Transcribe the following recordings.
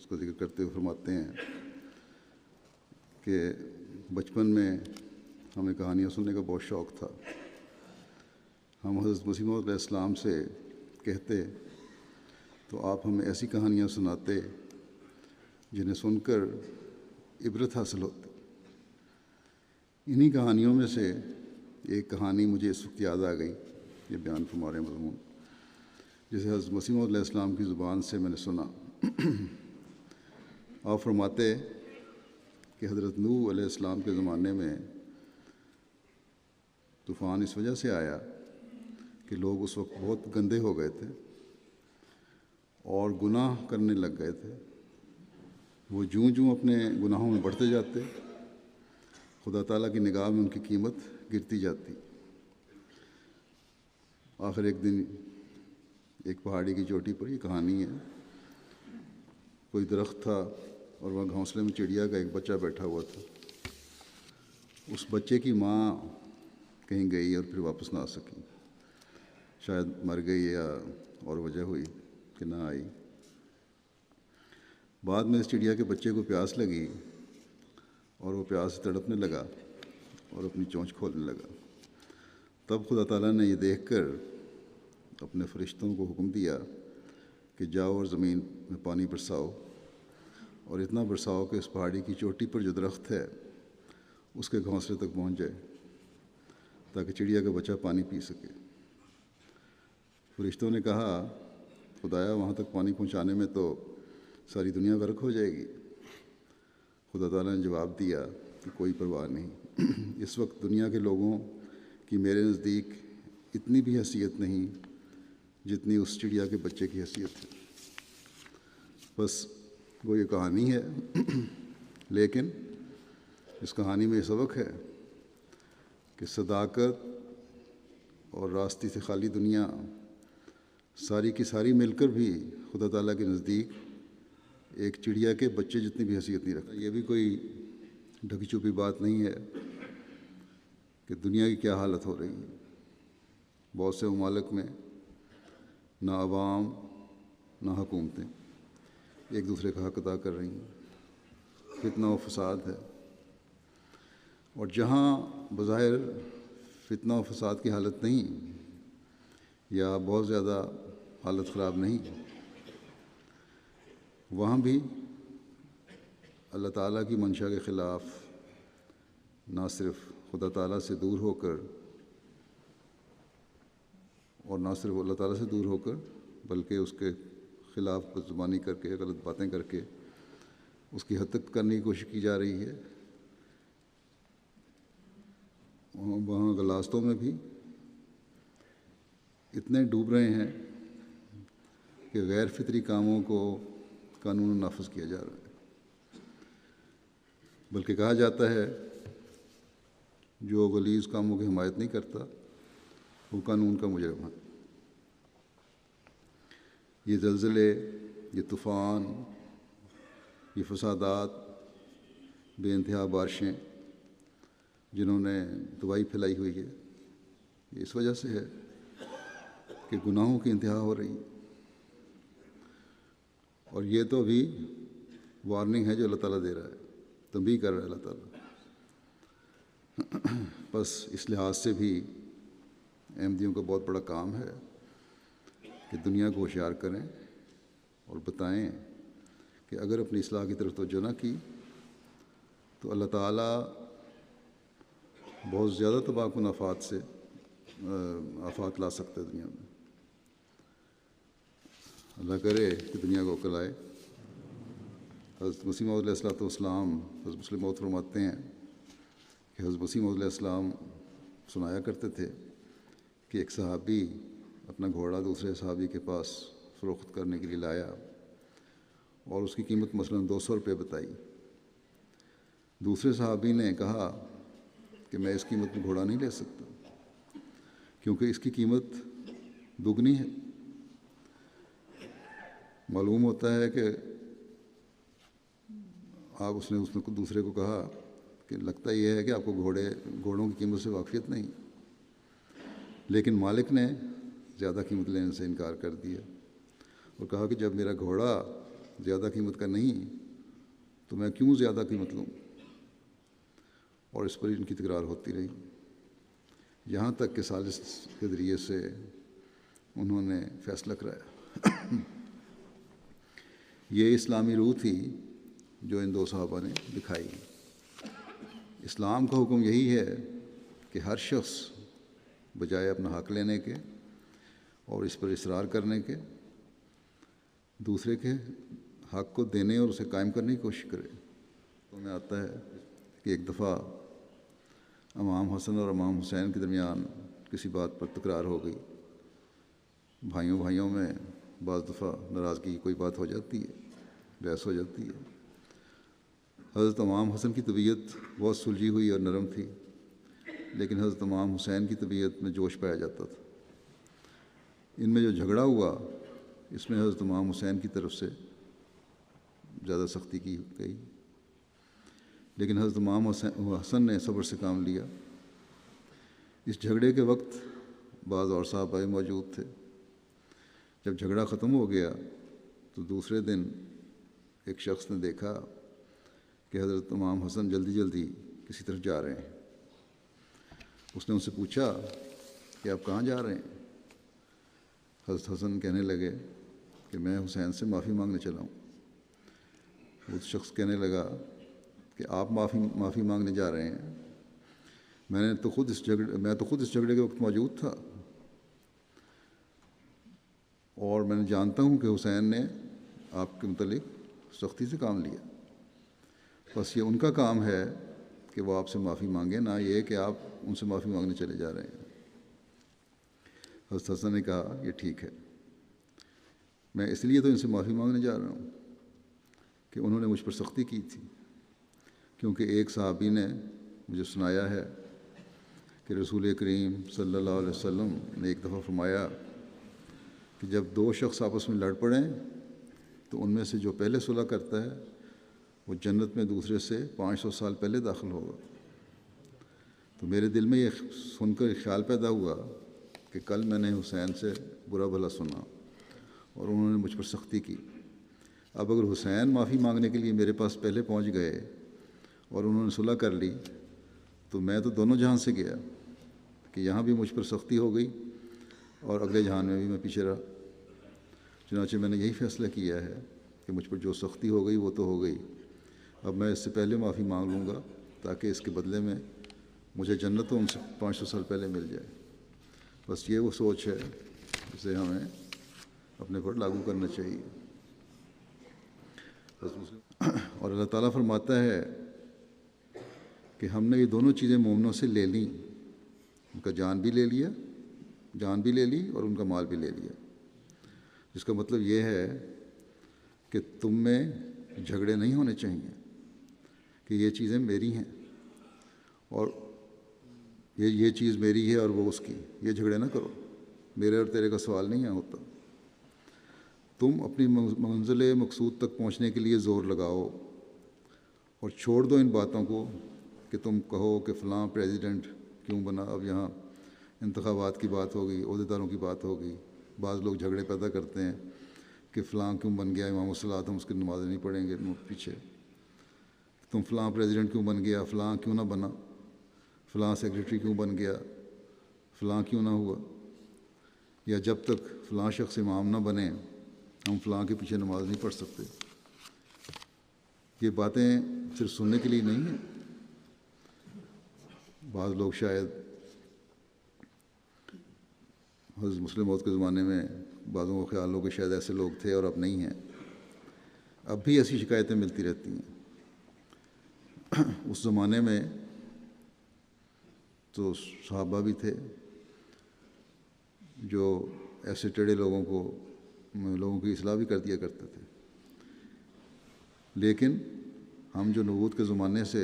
اس کا ذکر کرتے ہوئے فرماتے ہیں کہ بچپن میں ہمیں کہانیاں سننے کا بہت شوق تھا. ہم حضرت مسیح موعود علیہ السلام سے کہتے تو آپ ہمیں ایسی کہانیاں سناتے جنہیں سن کر عبرت حاصل ہوتی. انہی کہانیوں میں سے ایک کہانی مجھے اس وقت یاد آ گئی، یہ بیان فرما رہے ہیں مضمون، جسے حضرت مسیح موعود علیہ السلام کی زبان سے میں نے سنا. آپ فرماتے کہ حضرت نوح علیہ السلام کے زمانے میں طوفان اس وجہ سے آیا کہ لوگ اس وقت بہت گندے ہو گئے تھے اور گناہ کرنے لگ گئے تھے. وہ جوں اپنے گناہوں میں بڑھتے جاتے، خدا تعالیٰ کی نگاہ میں ان کی قیمت گرتی جاتی. آخر ایک دن ایک پہاڑی کی چوٹی پر، یہ کہانی ہے، کوئی درخت تھا اور وہاں گھونسلے میں چڑیا کا ایک بچہ بیٹھا ہوا تھا. اس بچے کی ماں کہیں گئی اور پھر واپس نہ آ سکی، شاید مر گئی یا اور وجہ ہوئی کہ نہ آئی. بعد میں اس چڑیا کے بچے کو پیاس لگی اور وہ پیاس سے تڑپنے لگا اور اپنی چونچ کھولنے لگا. تب خدا تعالیٰ نے یہ دیکھ کر اپنے فرشتوں کو حکم دیا کہ جاؤ اور زمین میں پانی برساؤ، اور اتنا برساؤ کہ اس پہاڑی کی چوٹی پر جو درخت ہے اس کے گھونسلے تک پہنچ جائے، تاکہ چڑیا کا بچہ پانی پی سکے. فرشتوں نے کہا، خدایا وہاں تک پانی پہنچانے میں تو ساری دنیا غرق ہو جائے گی. خدا تعالیٰ نے جواب دیا کہ کوئی پرواہ نہیں. اس وقت دنیا کے لوگوں کی میرے نزدیک اتنی بھی حیثیت نہیں جتنی اس چڑیا کے بچے کی حیثیت ہے. بس وہ یہ کہانی ہے، لیکن اس کہانی میں یہ سبق ہے کہ صداقت اور راستی سے خالی دنیا ساری کی ساری مل کر بھی خدا تعالیٰ کے نزدیک ایک چڑیا کے بچے جتنی بھی حیثیت نہیں رکھتا. یہ بھی کوئی ڈھکی چھپی بات نہیں ہے کہ دنیا کی کیا حالت ہو رہی ہے. بہت سے ممالک میں نہ عوام نہ حکومتیں ایک دوسرے کا حق ادا کر رہی ہیں، فتنہ و فساد ہے. اور جہاں بظاہر فتنہ و فساد کی حالت نہیں یا بہت زیادہ حالت خراب نہیں، وہاں بھی اللہ تعالیٰ کی منشا کے خلاف نہ صرف خدا تعالیٰ سے دور ہو کر اور نہ صرف اللہ تعالیٰ سے دور ہو کر بلکہ اس کے خلاف بدزبانی کر کے، غلط باتیں کر کے اس کی حد تک کرنے کی کوشش کی جا رہی ہے. وہاں غلاستوں میں بھی اتنے ڈوب رہے ہیں کہ غیر فطری کاموں کو قانون نافذ کیا جا رہا ہے. بلکہ کہا جاتا ہے جو غلیظ کاموں کی حمایت نہیں کرتا وہ قانون کا مجرم ہے. یہ زلزلے، یہ طوفان، یہ فسادات، بے انتہا بارشیں جنہوں نے تباہی پھیلائی ہوئی ہے، یہ اس وجہ سے ہے کہ گناہوں کی انتہا ہو رہی ہے. اور یہ تو ابھی وارننگ ہے جو اللہ تعالیٰ دے رہا ہے، تنبیہ کر رہا ہے اللہ تعالیٰ. بس اس لحاظ سے بھی احمدیوں کا بہت بڑا کام ہے کہ دنیا کو ہوشیار کریں اور بتائیں کہ اگر اپنی اصلاح کی طرف توجہ نہ کی تو اللہ تعالیٰ بہت زیادہ تباہ کن آفات لا سکتا ہے دنیا میں. اللہ کرے کہ دنیا کو عقل آئے. حضرت مسیح موعود علیہ السلام حضرت مسلم موعود فرماتے ہیں کہ حضرت مسیح موعود علیہ السلام سنایا کرتے تھے کہ ایک صحابی اپنا گھوڑا دوسرے صحابی کے پاس فروخت کرنے کے لیے لایا اور اس کی قیمت مثلاً 200 روپے بتائی. دوسرے صحابی نے کہا کہ میں اس قیمت میں گھوڑا نہیں لے سکتا کیونکہ اس کی قیمت دگنی ہے. معلوم ہوتا ہے کہ اس نے دوسرے کو کہا کہ لگتا یہ ہے کہ آپ کو گھوڑوں کی قیمت سے واقفیت نہیں. لیکن مالک نے زیادہ قیمت لینے سے انکار کر دیا اور کہا کہ جب میرا گھوڑا زیادہ قیمت کا نہیں تو میں کیوں زیادہ قیمت لوں؟ اور اس پر ان کی تکرار ہوتی رہی، یہاں تک کہ سازش کے ذریعے سے انہوں نے فیصلہ کرایا۔ یہ اسلامی روح تھی جو ان دو صحابہ نے دکھائی۔ اسلام کا حکم یہی ہے کہ ہر شخص بجائے اپنا حق لینے کے اور اس پر اصرار کرنے کے، دوسرے کے حق کو دینے اور اسے قائم کرنے کی کوشش کرے۔ تو میں آتا ہے کہ ایک دفعہ امام حسن اور امام حسین کے درمیان کسی بات پر تکرار ہو گئی۔ بھائیوں میں بعض دفعہ ناراضگی کی کوئی بات ہو جاتی ہے، بحث ہو جاتی ہے۔ حضرت امام حسن کی طبیعت بہت سلجھی ہوئی اور نرم تھی، لیکن حضرت امام حسین کی طبیعت میں جوش پایا جاتا تھا۔ ان میں جو جھگڑا ہوا اس میں حضرت امام حسین کی طرف سے زیادہ سختی کی گئی، لیکن حضرت امام حسن نے صبر سے کام لیا۔ اس جھگڑے کے وقت بعض اور صحابہ بھی موجود تھے۔ جب جھگڑا ختم ہو گیا تو دوسرے دن ایک شخص نے دیکھا کہ حضرت امام حسن جلدی کسی طرف جا رہے ہیں۔ اس نے ان سے پوچھا کہ آپ کہاں جا رہے ہیں؟ حضرت حسن کہنے لگے کہ میں حسین سے معافی مانگنے چلا ہوں۔ اس شخص کہنے لگا کہ آپ معافی مانگنے جا رہے ہیں؟ میں تو خود اس جھگڑے کے وقت موجود تھا، اور میں نے جانتا ہوں کہ حسین نے آپ کے متعلق سختی سے کام لیا۔ بس یہ ان کا کام ہے کہ وہ آپ سے معافی مانگیں، نہ یہ کہ آپ ان سے معافی مانگنے چلے جا رہے ہیں۔ حضرت حسن نے کہا یہ ٹھیک ہے، میں اس لیے تو ان سے معافی مانگنے جا رہا ہوں کہ انہوں نے مجھ پر سختی کی تھی، کیونکہ ایک صحابی نے مجھے سنایا ہے کہ رسول کریم صلی اللہ علیہ وسلم نے ایک دفعہ فرمایا کہ جب دو شخص آپس میں لڑ پڑیں تو ان میں سے جو پہلے صلح کرتا ہے وہ جنت میں دوسرے سے 500 سال پہلے داخل ہوگا۔ تو میرے دل میں یہ سن کر خیال پیدا ہوا کہ کل میں نے حسین سے برا بھلا سنا اور انہوں نے مجھ پر سختی کی۔ اب اگر حسین معافی مانگنے کے لیے میرے پاس پہلے پہنچ گئے اور انہوں نے صلح کر لی تو میں تو دونوں جہان سے گیا، کہ یہاں بھی مجھ پر سختی ہو گئی اور اگلے جہان میں بھی میں پیچھے رہا۔ چنانچہ میں نے یہی فیصلہ کیا ہے کہ مجھ پر جو سختی ہو گئی وہ تو ہو گئی، اب میں اس سے پہلے معافی مانگ لوں گا تاکہ اس کے بدلے میں مجھے جنت ان سے 500 سال پہلے مل جائے۔ بس یہ وہ سوچ ہے جسے ہمیں اپنے پر لاگو کرنا چاہیے۔ اور اللہ تعالیٰ فرماتا ہے کہ ہم نے یہ دونوں چیزیں مومنوں سے لے لیں، ان کا جان بھی لے لی اور ان کا مال بھی لے لیا۔ جس کا مطلب یہ ہے کہ تم میں جھگڑے نہیں ہونے چاہیے کہ یہ چیزیں میری ہیں اور یہ چیز میری ہے اور وہ اس کی، یہ جھگڑے نہ کرو، میرے اور تیرے کا سوال نہیں ہے ہوتا۔ تم اپنی منزل مقصود تک پہنچنے کے لیے زور لگاؤ اور چھوڑ دو ان باتوں کو کہ تم کہو کہ فلاں پریزیڈنٹ کیوں بنا۔ اب یہاں انتخابات کی بات ہو گئی، عہدیداروں کی بات ہو گئی، بعض لوگ جھگڑے پیدا کرتے ہیں کہ فلاں کیوں بن گیا امام الصلاۃ، ہم اس کی نماز نہیں پڑھیں گے پیچھے، تم فلاں پریزیڈنٹ کیوں بن گیا، فلاں کیوں نہ بنا، فلاں سیکریٹری کیوں بن گیا، فلاں کیوں نہ ہوا، یا جب تک فلاں شخص امام نہ بنے ہم فلاں کے پیچھے نماز نہیں پڑھ سکتے۔ یہ باتیں صرف سننے کے لیے نہیں ہیں۔ بعض لوگ شاید حضرت مسلم موعود کے زمانے میں بعضوں کو خیال ہو کہ شاید ایسے لوگ تھے اور اب نہیں ہیں، اب بھی ایسی شکایتیں ملتی رہتی ہیں۔ اس زمانے میں تو صحابہ بھی تھے جو ایسے ٹیڑے لوگوں کی اصلاح بھی کر دیا کرتے تھے، لیکن ہم جو نبوت کے زمانے سے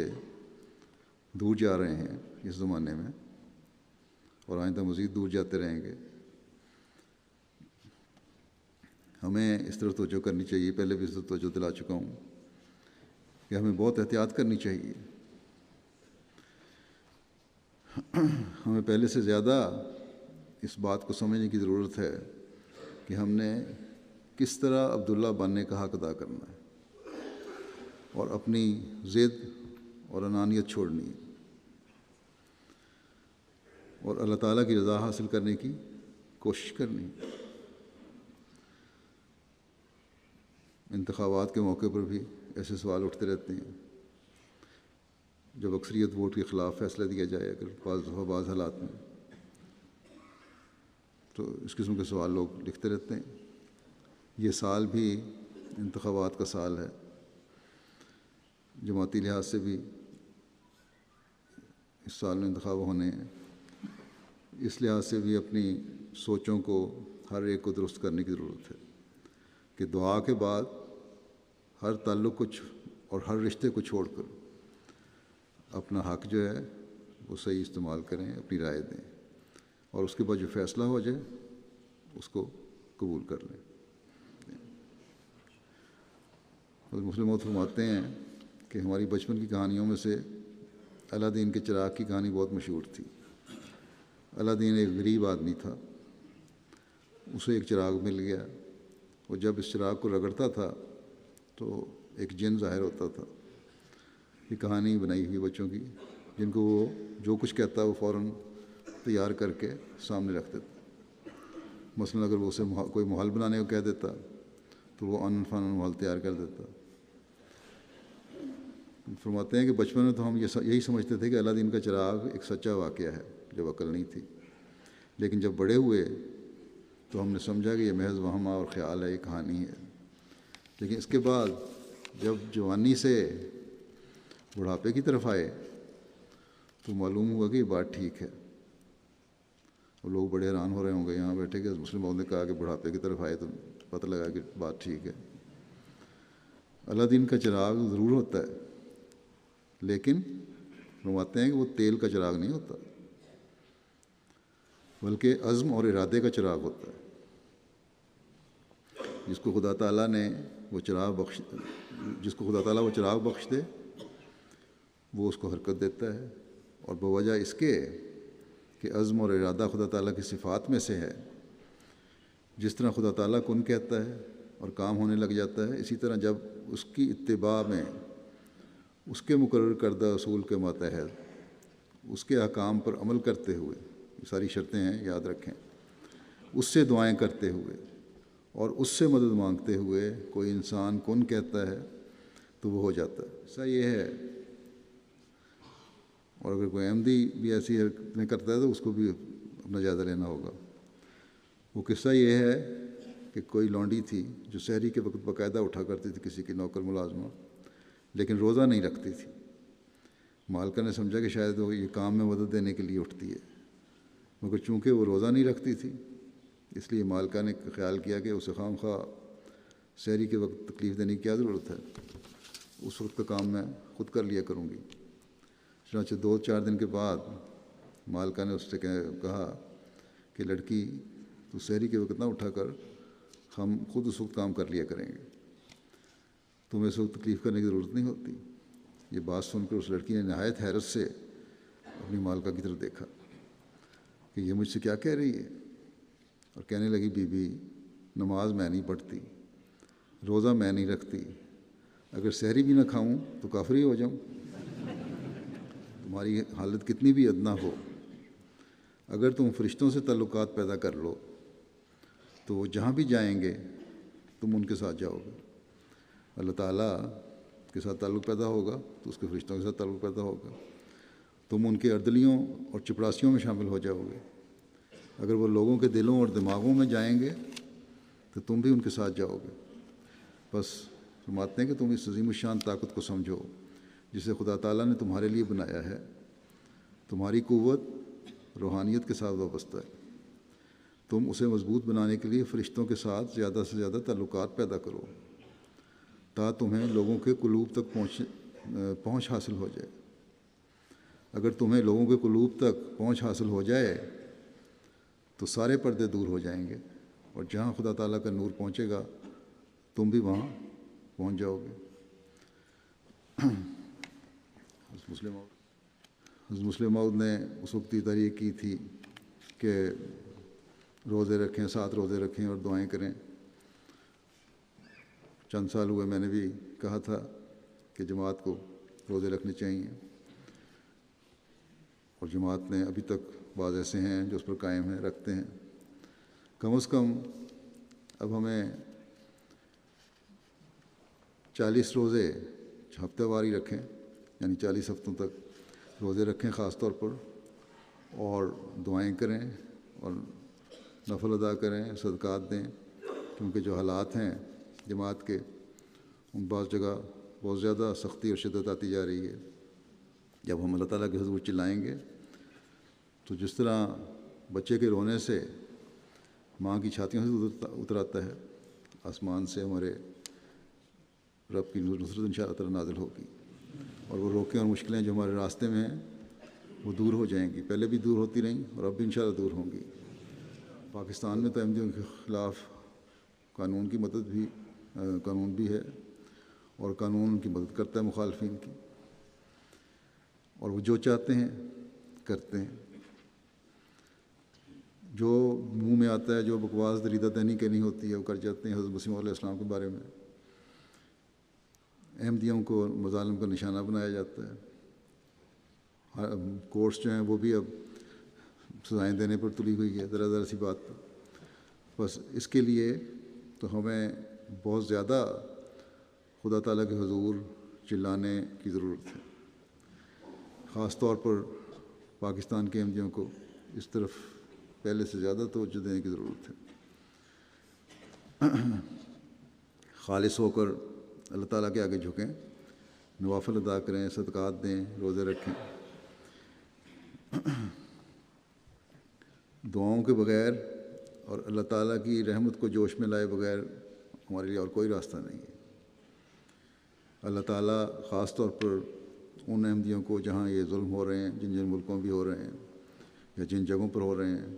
دور جا رہے ہیں اس زمانے میں اور آئندہ مزید دور جاتے رہیں گے، ہمیں اس طرف توجہ کرنی چاہیے۔ پہلے بھی اس طرف توجہ دلا چکا ہوں کہ ہمیں بہت احتیاط کرنی چاہیے۔ ہمیں پہلے سے زیادہ اس بات کو سمجھنے کی ضرورت ہے کہ ہم نے کس طرح عبداللہ بننے کا حق ادا کرنا ہے اور اپنی ضد اور انانیت چھوڑنی ہے اور اللہ تعالیٰ کی رضا حاصل کرنے کی کوشش کرنی ہے۔ انتخابات کے موقع پر بھی ایسے سوال اٹھتے رہتے ہیں، جب اکثریت ووٹ کے خلاف فیصلہ دیا جائے اگر بعض حالات میں، تو اس قسم کے سوال لوگ لکھتے رہتے ہیں۔ یہ سال بھی انتخابات کا سال ہے، جماعتی لحاظ سے بھی اس سال میں انتخاب ہونے ہیں، اس لحاظ سے بھی اپنی سوچوں کو ہر ایک کو درست کرنے کی ضرورت ہے کہ دعا کے بعد ہر تعلق کو اور ہر رشتے کو چھوڑ کر اپنا حق جو ہے وہ صحیح استعمال کریں، اپنی رائے دیں، اور اس کے بعد جو فیصلہ ہو جائے اس کو قبول کر لیں۔ مسلم موت فرماتے ہیں کہ ہماری بچپن کی کہانیوں میں سے الادین کے چراغ کی کہانی بہت مشہور تھی۔ الادین ایک غریب آدمی تھا، اسے ایک چراغ مل گیا، اور جب اس چراغ کو رگڑتا تھا تو ایک جن ظاہر ہوتا تھا۔ یہ کہانی بنائی ہوئی بچوں کی، جن کو وہ جو کچھ کہتا وہ فوراً تیار کر کے سامنے رکھ دیتا۔ مثلاً اگر وہ اسے کوئی محل بنانے کو کہہ دیتا تو وہ ان فن محل تیار کر دیتا۔ فرماتے ہیں کہ بچپن میں تو ہم یہی سمجھتے تھے کہ الادین کا چراغ ایک سچا واقعہ ہے جب عقل نہیں تھی، لیکن جب بڑے ہوئے تو ہم نے سمجھا کہ یہ محض وہم اور خیال ہے، یہ کہانی ہے۔ لیکن اس کے بعد جب جوانی سے بڑھاپے کی طرف آئے تو معلوم ہوا کہ یہ بات ٹھیک ہے، اور لوگ بڑے حیران ہو رہے ہوں گے یہاں بیٹھے کہ مسلم نے کہا کہ بڑھاپے کی طرف آئے تو پتہ لگا کہ بات ٹھیک ہے۔ الادین کا چراغ ضرور ہوتا ہے، لیکن فرماتے ہیں کہ وہ تیل کا چراغ نہیں ہوتا، بلکہ عزم اور ارادے کا چراغ ہوتا ہے۔ جس کو خدا تعالیٰ وہ چراغ بخش دے وہ اس کو حرکت دیتا ہے، اور بوجہ اس کے کہ عزم اور ارادہ خدا تعالیٰ کی صفات میں سے ہے۔ جس طرح خدا تعالیٰ کن کہتا ہے اور کام ہونے لگ جاتا ہے، اسی طرح جب اس کی اتباع میں اس کے مقرر کردہ اصول کے ماتحت اس کے احکام پر عمل کرتے ہوئے، یہ ساری شرطیں ہیں یاد رکھیں، اس سے دعائیں کرتے ہوئے اور اس سے مدد مانگتے ہوئے کوئی انسان کن کہتا ہے تو وہ ہو جاتا ہے۔ ایسا یہ ہے، اور اگر کوئی احمدی بھی ایسی حرکتیں کرتا ہے تو اس کو بھی اپنا جائزہ لینا ہوگا۔ وہ قصہ یہ ہے کہ کوئی لونڈی تھی جو سحری کے وقت باقاعدہ اٹھا کرتی تھی، کسی کی نوکر ملازمہ، لیکن روزہ نہیں رکھتی تھی۔ مالکہ نے سمجھا کہ شاید وہ یہ کام میں مدد دینے کے لیے اٹھتی ہے، مگر چونکہ وہ روزہ نہیں رکھتی تھی اس لیے مالکہ نے خیال کیا کہ اسے خواہ مخواہ سحری کے وقت تکلیف دینے کی کیا ضرورت ہے، اس وقت کا کام میں خود کر لیا کروں گی۔ چنانچہ 2-4 دن کے بعد مالکہ نے اس سے کہا کہ لڑکی تو سحری کے وقت نہ اٹھا کر، ہم خود اس وقت کام کر لیا کریں گے، تمہیں اس وقت تکلیف کرنے کی ضرورت نہیں ہوتی۔ یہ بات سن کر اس لڑکی نے نہایت حیرت سے اپنی مالکہ کی طرف دیکھا کہ یہ مجھ سے کیا کہہ رہی ہے، اور کہنے لگی بی بی نماز میں نہیں پڑھتی، روزہ میں نہیں رکھتی، اگر سحری بھی نہ کھاؤں تو کافر ہی ہو جاؤں۔ تمہاری حالت کتنی بھی ادنا ہو، اگر تم فرشتوں سے تعلقات پیدا کر لو تو وہ جہاں بھی جائیں گے تم ان کے ساتھ جاؤ گے۔ اللہ تعالیٰ کے ساتھ تعلق پیدا ہوگا تو اس کے فرشتوں کے ساتھ تعلق پیدا ہوگا، تم ان کے اردلیوں اور چپڑاسیوں میں شامل ہو جاؤ گے۔ اگر وہ لوگوں کے دلوں اور دماغوں میں جائیں گے تو تم بھی ان کے ساتھ جاؤ گے۔ بس فرماتے ہیں کہ تم اس عظیم الشان طاقت کو سمجھو جسے خدا تعالیٰ نے تمہارے لیے بنایا ہے۔ تمہاری قوت روحانیت کے ساتھ وابستہ ہے، تم اسے مضبوط بنانے کے لیے فرشتوں کے ساتھ زیادہ سے زیادہ تعلقات پیدا کرو تا تمہیں لوگوں کے قلوب تک پہنچ حاصل ہو جائے۔ اگر تمہیں لوگوں کے قلوب تک پہنچ حاصل ہو جائے تو سارے پردے دور ہو جائیں گے، اور جہاں خدا تعالیٰ کا نور پہنچے گا تم بھی وہاں پہنچ جاؤ گے۔ حضرت مسلم موعود نے اس وقت یہ تحریک کی تھی کہ روزے رکھیں، 7 روزے رکھیں اور دعائیں کریں، چند سال ہوئے میں نے بھی کہا تھا کہ جماعت کو روزے رکھنے چاہیے، اور جماعت نے ابھی تک بعض ایسے ہیں جو اس پر قائم ہیں، رکھتے ہیں۔ کم از کم اب ہمیں 40 روزے ہفتہ واری رکھیں، یعنی 40 ہفتوں تک روزے رکھیں خاص طور پر، اور دعائیں کریں اور نفل ادا کریں، صدقات دیں، کیونکہ جو حالات ہیں جماعت کے ان بعض جگہ بہت زیادہ سختی اور شدت آتی جا رہی ہے۔ جب ہم اللہ تعالیٰ کے حضور چلائیں گے تو جس طرح بچے کے رونے سے ماں کی چھاتیوں سے اتر آتا ہے، آسمان سے ہمارے رب کی نصرت ان شاء اللہ تعالیٰ نازل ہوگی، اور وہ روکیں اور مشکلیں جو ہمارے راستے میں ہیں وہ دور ہو جائیں گی، پہلے بھی دور ہوتی رہیں اور اب بھی ان شاء اللہ دور ہوں گی۔ پاکستان میں تو احمدیوں کے خلاف قانون بھی ہے، اور قانون ان کی مدد کرتا ہے مخالفین کی، اور وہ جو چاہتے ہیں کرتے ہیں، جو منہ میں آتا ہے، جو بکواس دریدہ دہنی کرنی ہوتی ہے وہ کر جاتے ہیں۔ حضرت مسیح علیہ السلام کے بارے میں احمدیوں کو مظالم کا نشانہ بنایا جاتا ہے، کورٹس جو ہیں وہ بھی اب سزائیں دینے پر تلی ہوئی ہے ذرا ذرا سی بات پر۔ بس اس کے لیے تو ہمیں بہت زیادہ خدا تعالیٰ کے حضور چلانے کی ضرورت ہے، خاص طور پر پاکستان کے احمدیوں کو اس طرف پہلے سے زیادہ توجہ دینے کی ضرورت ہے۔ خالص ہو کر اللہ تعالیٰ کے آگے جھکیں، نوافل ادا کریں، صدقات دیں، روزے رکھیں۔ دعاؤں کے بغیر اور اللہ تعالیٰ کی رحمت کو جوش میں لائے بغیر ہمارے لیے اور کوئی راستہ نہیں ہے۔ اللہ تعالیٰ خاص طور پر ان احمدیوں کو جہاں یہ ظلم ہو رہے ہیں، جن ملکوں بھی ہو رہے ہیں یا جن جگہوں پر ہو رہے ہیں،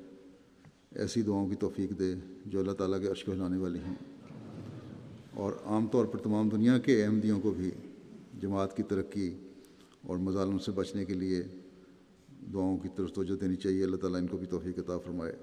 ایسی دعاؤں کی توفیق دے جو اللہ تعالیٰ کے عرش کو ہلانے والی ہیں، اور عام طور پر تمام دنیا کے احمدیوں کو بھی جماعت کی ترقی اور مظالم سے بچنے کے لیے دعاؤں کی طرف توجہ دینی چاہیے۔ اللہ تعالیٰ ان کو بھی توفیق عطا فرمائے۔